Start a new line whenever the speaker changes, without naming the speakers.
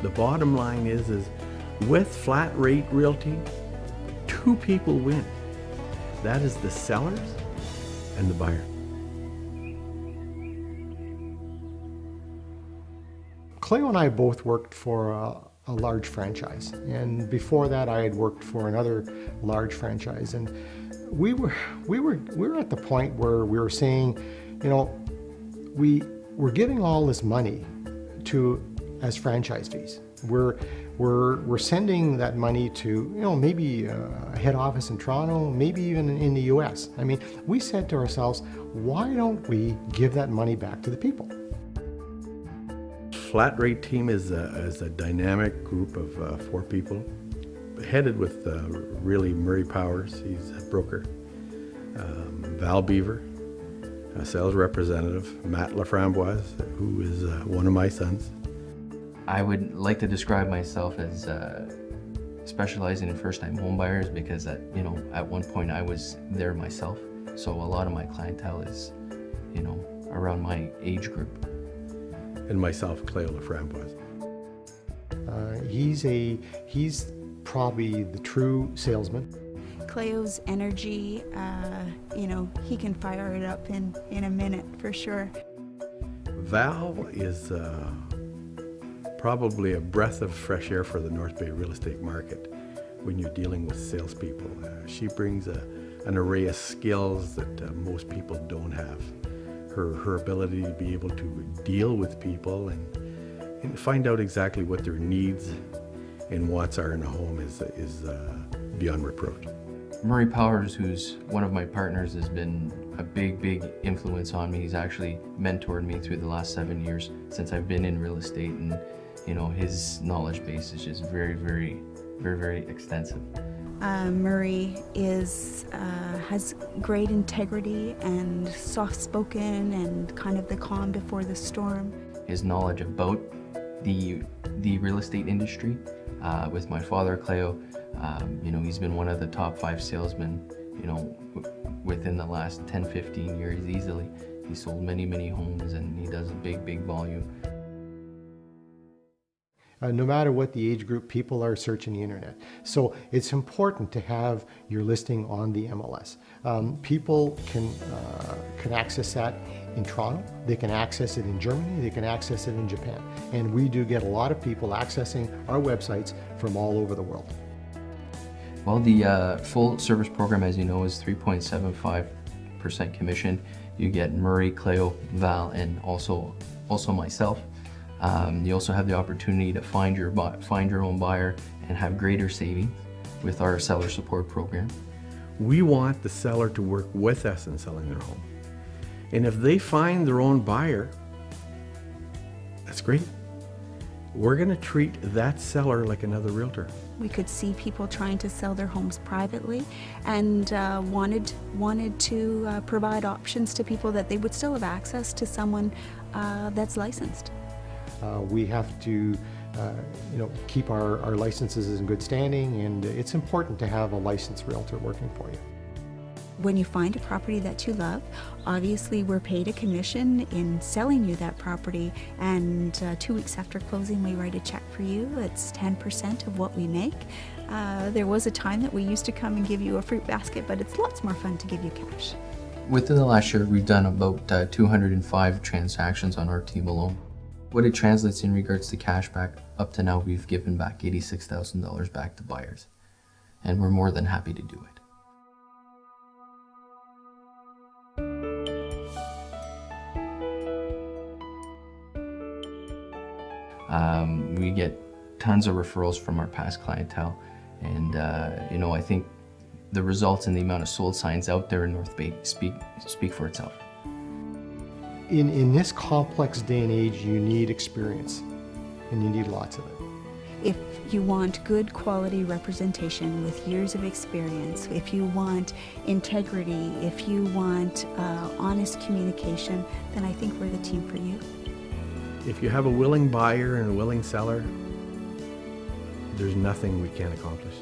The bottom line is with Flat Rate Realty, two people win. That is the sellers and the buyer.
Cleo and I both worked for a large franchise, and before that I had worked for another large franchise, and we were at the point where we were saying, you know, we're giving all this money as franchise fees. We're sending that money to, you know, maybe a head office in Toronto, maybe even in the US. I mean, we said to ourselves, why don't we give that money back to the people?
Flat Rate Team is a dynamic group of 4 people, headed with really Murray Powers. He's a broker. Val Beaver, a sales representative. Matt Laframboise, who is one of my sons.
I would like to describe myself as specializing in first-time home buyers because at one point I was there myself. So a lot of my clientele is, around my age group.
And myself, Cleo Laframboise.
He's probably the true salesman.
Cleo's energy, he can fire it up in a minute for sure.
Val is probably a breath of fresh air for the North Bay real estate market when you're dealing with salespeople. She brings an array of skills that most people don't have. Her ability to be able to deal with people and find out exactly what their needs and wants are in a home is beyond reproach.
Murray Powers, who's one of my partners, has been a big influence on me. He's actually mentored me through the last 7 years since I've been in real estate, and his knowledge base is just very extensive.
Murray has great integrity and soft-spoken and kind of the calm before the storm.
His knowledge about the real estate industry, with my father, Cleo, he's been one of the top 5 salesmen, within the last 10-15 years easily. He sold many homes, and he does a big volume.
No matter what the age group, people are searching the internet. So it's important to have your listing on the MLS. People can access that in Toronto, they can access it in Germany, they can access it in Japan. And we do get a lot of people accessing our websites from all over the world.
Well, the full service program, as you know, is 3.75% commission. You get Murray, Cleo, Val, and also myself. You also have the opportunity to find your own buyer and have greater savings with our seller support program.
We want the seller to work with us in selling their home. And if they find their own buyer, that's great. We're going to treat that seller like another realtor.
We could see people trying to sell their homes privately and wanted to provide options to people that they would still have access to someone that's licensed.
We have to keep our licenses in good standing, and it's important to have a licensed realtor working for you.
When you find a property that you love, obviously we're paid a commission in selling you that property, and 2 weeks after closing we write a check for you. It's 10% of what we make. There was a time that we used to come and give you a fruit basket, but it's lots more fun to give you cash.
Within the last year, we've done about 205 transactions on our team alone. What it translates in regards to cash back, up to now we've given back $86,000 back to buyers, and we're more than happy to do it. We get tons of referrals from our past clientele, and I think the results and the amount of sold signs out there in North Bay speak for itself.
In this complex day and age, you need experience, and you need lots of it.
If you want good quality representation with years of experience, if you want integrity, if you want honest communication, then I think we're the team for you.
If you have a willing buyer and a willing seller, there's nothing we can't accomplish.